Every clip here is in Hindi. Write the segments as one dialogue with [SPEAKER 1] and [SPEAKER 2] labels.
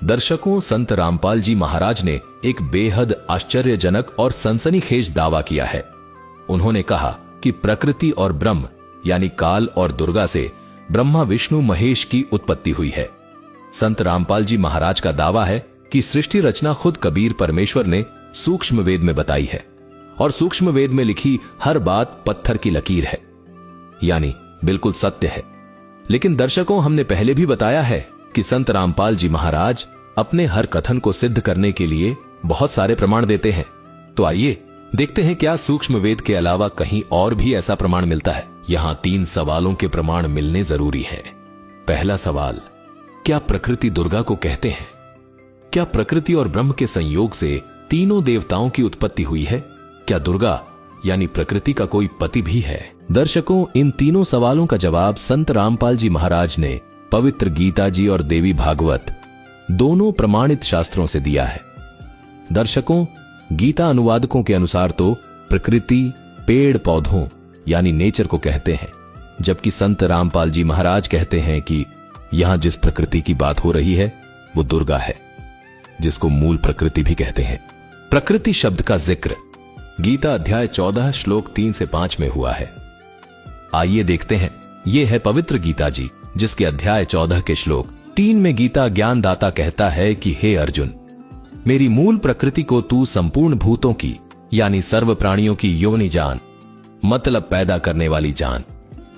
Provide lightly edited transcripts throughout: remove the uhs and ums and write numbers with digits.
[SPEAKER 1] दर्शकों, संत रामपाल जी महाराज ने एक बेहद आश्चर्यजनक और सनसनीखेज दावा किया है। उन्होंने कहा कि प्रकृति और ब्रह्म यानी काल और दुर्गा से ब्रह्मा विष्णु महेश की उत्पत्ति हुई है। संत रामपाल जी महाराज का दावा है कि सृष्टि रचना खुद कबीर परमेश्वर ने सूक्ष्म वेद में बताई है और सूक्ष्म वेद में लिखी हर बात पत्थर की लकीर है, यानी बिल्कुल सत्य है। लेकिन दर्शकों, हमने पहले भी बताया है कि संत रामपाल जी महाराज अपने हर कथन को सिद्ध करने के लिए बहुत सारे प्रमाण देते हैं। तो आइए देखते हैं क्या सूक्ष्म वेद के अलावा कहीं और भी ऐसा प्रमाण मिलता है। यहां 3 सवालों के प्रमाण मिलने जरूरी है। पहला सवाल, क्या प्रकृति दुर्गा को कहते हैं? क्या प्रकृति और ब्रह्म के संयोग से तीनों देवताओं की उत्पत्ति हुई है? क्या दुर्गा यानी प्रकृति का कोई पति भी है? दर्शकों, इन तीनों सवालों का जवाब संत रामपाल जी महाराज ने पवित्र गीता जी और देवी भागवत दोनों प्रमाणित शास्त्रों से दिया है। दर्शकों, गीता अनुवादकों के अनुसार तो प्रकृति पेड़ पौधों यानी नेचर को कहते हैं, जबकि संत रामपाल जी महाराज कहते हैं कि यहां जिस प्रकृति की बात हो रही है वो दुर्गा है, जिसको मूल प्रकृति भी कहते हैं। प्रकृति शब्द का जिक्र गीता अध्याय 14 श्लोक 3 से 5 में हुआ है। आइए देखते हैं। यह है पवित्र गीता जी, जिसके अध्याय 14 के श्लोक 3 में गीता ज्ञानदाता कहता है कि हे अर्जुन, मेरी मूल प्रकृति को तू संपूर्ण भूतों की यानी सर्व प्राणियों की योनि जान, मतलब पैदा करने वाली जान।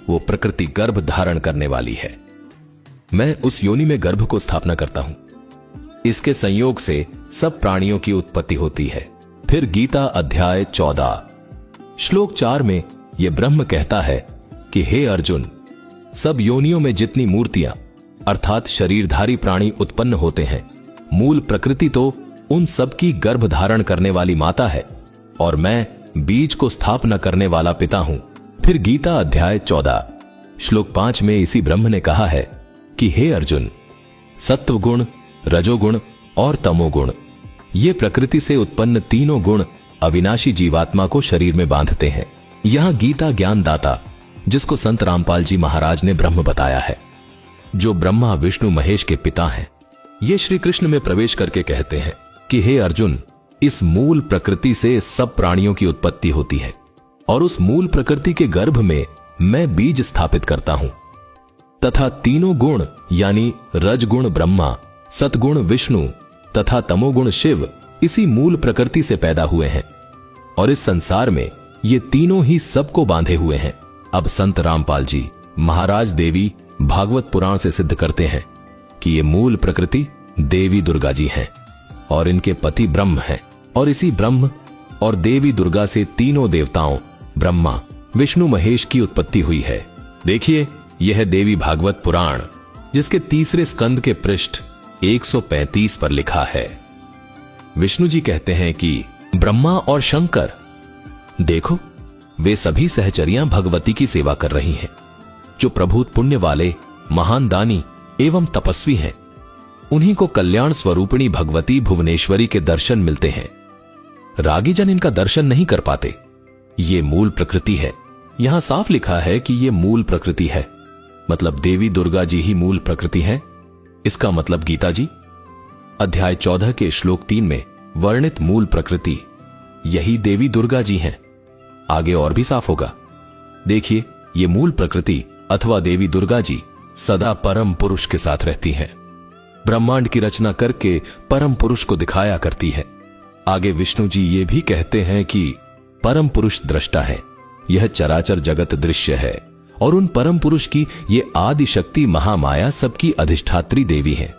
[SPEAKER 1] वो प्रकृति गर्भ धारण करने वाली है। मैं उस योनि में गर्भ को स्थापना करता हूं। इसके संयोग से सब प्राणियों की उत्पत्ति होती है। फिर गीता अध्याय 14 श्लोक 4 में यह ब्रह्म कहता है कि हे अर्जुन, सब योनियों में जितनी मूर्तियां अर्थात शरीरधारी प्राणी उत्पन्न होते हैं, मूल प्रकृति तो उन सब की गर्भ धारण करने वाली माता है और मैं बीज को स्थापना करने वाला पिता हूं। फिर गीता अध्याय 14 श्लोक 5 में इसी ब्रह्म ने कहा है कि हे अर्जुन, सत्व गुण, रजोगुण और तमोगुण, ये प्रकृति से उत्पन्न तीनों गुण अविनाशी जीवात्मा को शरीर में बांधते हैं। यहां गीता ज्ञानदाता, जिसको संत रामपाल जी महाराज ने ब्रह्म बताया है, जो ब्रह्मा विष्णु महेश के पिता हैं, ये श्री कृष्ण में प्रवेश करके कहते हैं कि हे अर्जुन, इस मूल प्रकृति से सब प्राणियों की उत्पत्ति होती है और उस मूल प्रकृति के गर्भ में मैं बीज स्थापित करता हूं तथा तीनों गुण यानी रजगुण ब्रह्मा, सतगुण विष्णु तथा तमोगुण शिव इसी मूल प्रकृति से पैदा हुए हैं और इस संसार में ये तीनों ही सबको बांधे हुए हैं। अब संत रामपाल जी महाराज देवी भागवत पुराण से सिद्ध करते हैं कि ये मूल प्रकृति देवी दुर्गा जी हैं और इनके पति ब्रह्म हैं और इसी ब्रह्म और देवी दुर्गा से तीनों देवताओं ब्रह्मा विष्णु महेश की उत्पत्ति हुई है। देखिए, यह देवी भागवत पुराण, जिसके 3 स्कंद के पृष्ठ 135 पर लिखा है। विष्णु जी कहते हैं कि ब्रह्मा और शंकर, देखो वे सभी सहचरियां भगवती की सेवा कर रही हैं, जो प्रभुत पुण्य वाले महान दानी एवं तपस्वी हैं। उन्हीं को कल्याण स्वरूपिणी भगवती भुवनेश्वरी के दर्शन मिलते हैं। रागी जन इनका दर्शन नहीं कर पाते। ये मूल प्रकृति है। यहां साफ लिखा है कि ये मूल प्रकृति है, मतलब देवी दुर्गा जी ही मूल प्रकृति है। इसका मतलब गीता जी अध्याय 14 के श्लोक 3 में वर्णित मूल प्रकृति यही देवी दुर्गा जी हैं। आगे और भी साफ होगा। देखिए, ये मूल प्रकृति अथवा देवी दुर्गा जी सदा परम पुरुष के साथ रहती हैं। ब्रह्मांड की रचना करके परम पुरुष को दिखाया करती है। आगे विष्णु जी ये भी कहते हैं कि परम पुरुष दृष्टा है, यह चराचर जगत दृश्य है और उन परम पुरुष की ये आदि शक्ति महामाया सबकी अधिष्ठात्री देवी है।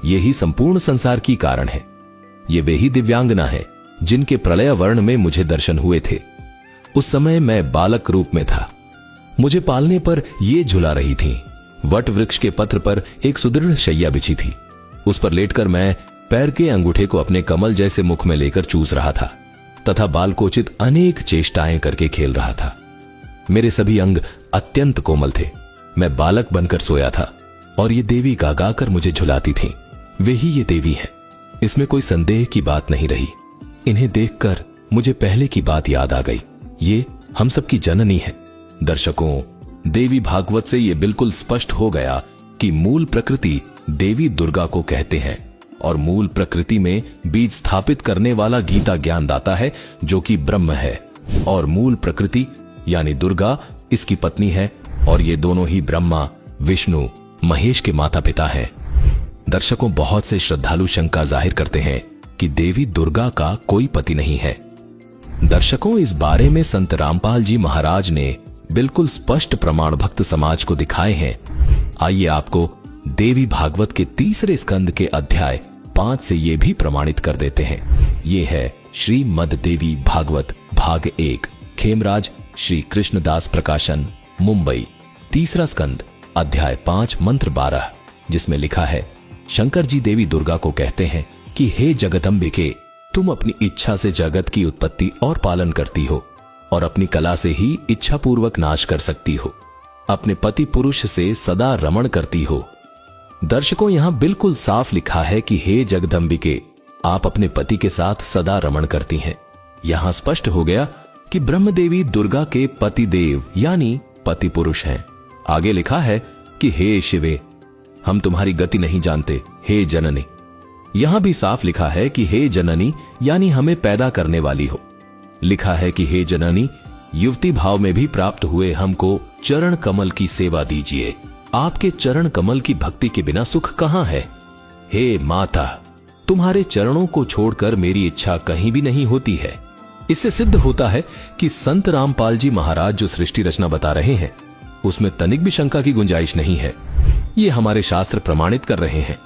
[SPEAKER 1] यही संपूर्ण संसार की कारण है। ये वे ही दिव्यांगना है जिनके प्रलय वर्ण में मुझे दर्शन हुए थे। उस समय मैं बालक रूप में था। मुझे पालने पर ये झुला रही थी। वट वृक्ष के पत्र पर एक सुदृढ़ शैया बिछी थी। उस पर लेटकर मैं पैर के अंगूठे को अपने कमल जैसे मुख में लेकर चूस रहा था तथा बालकोचित अनेक चेष्टाएं करके खेल रहा था। मेरे सभी अंग अत्यंत कोमल थे। मैं बालक बनकर सोया था और ये देवी गागा कर मुझे झुलाती थी। वे ही ये देवी हैं, इसमें कोई संदेह की बात नहीं रही। इन्हें देखकर मुझे पहले की बात याद आ गई। ये हम सबकी जननी है। दर्शकों, देवी भागवत से यह बिल्कुल स्पष्ट हो गया कि मूल प्रकृति देवी दुर्गा को कहते हैं और मूल प्रकृति में बीज स्थापित करने वाला गीता ज्ञानदाता है, जो कि ब्रह्म है। और मूल प्रकृति यानी दुर्गा इसकी पत्नी है, और ये दोनों ही ब्रह्मा, विष्णु, महेश के माता पिता हैं। दर्शकों, बहुत से श्रद्धालु शंका जाहिर करते हैं कि देवी दुर्गा का कोई पति नहीं है। दर्शकों, इस बारे में संत रामपाल जी महाराज ने बिल्कुल स्पष्ट प्रमाण भक्त समाज को दिखाए हैं। आइए आपको देवी भागवत के 3 स्कंद के अध्याय 5 से ये भी प्रमाणित कर देते हैं। ये है श्रीमद् देवी भागवत भाग 1, खेमराज श्री कृष्णदास प्रकाशन, मुंबई। 3 स्कंद अध्याय 5 मंत्र 12, जिसमें लिखा है, शंकर जी देवी दुर्गा को कहते हैं कि हे जगदम्बिके, तुम अपनी इच्छा से जगत की उत्पत्ति और पालन करती हो और अपनी कला से ही इच्छा पूर्वक नाश कर सकती हो। अपने पति पुरुष से सदा रमण करती हो। दर्शकों, यहां बिल्कुल साफ लिखा है कि हे जगदम्बिके, आप अपने पति के साथ सदा रमण करती हैं। यहां स्पष्ट हो गया कि ब्रह्मदेवी दुर्गा के पति देव यानी पति पुरुष हैं। आगे लिखा है कि हे शिवे, हम तुम्हारी गति नहीं जानते, हे जननी। यहां भी साफ लिखा है कि हे जननी यानी हमें पैदा करने वाली हो। लिखा है कि हे जननी, युवती भाव में भी प्राप्त हुए हमको चरण कमल की सेवा दीजिए। आपके चरण कमल की भक्ति के बिना सुख कहां है। हे माता, तुम्हारे चरणों को छोड़कर मेरी इच्छा कहीं भी नहीं होती है। इससे सिद्ध होता है कि संत रामपाल जी महाराज जो सृष्टि रचना बता रहे हैं, उसमें तनिक भी शंका की गुंजाइश नहीं है। ये हमारे शास्त्र प्रमाणित कर रहे हैं।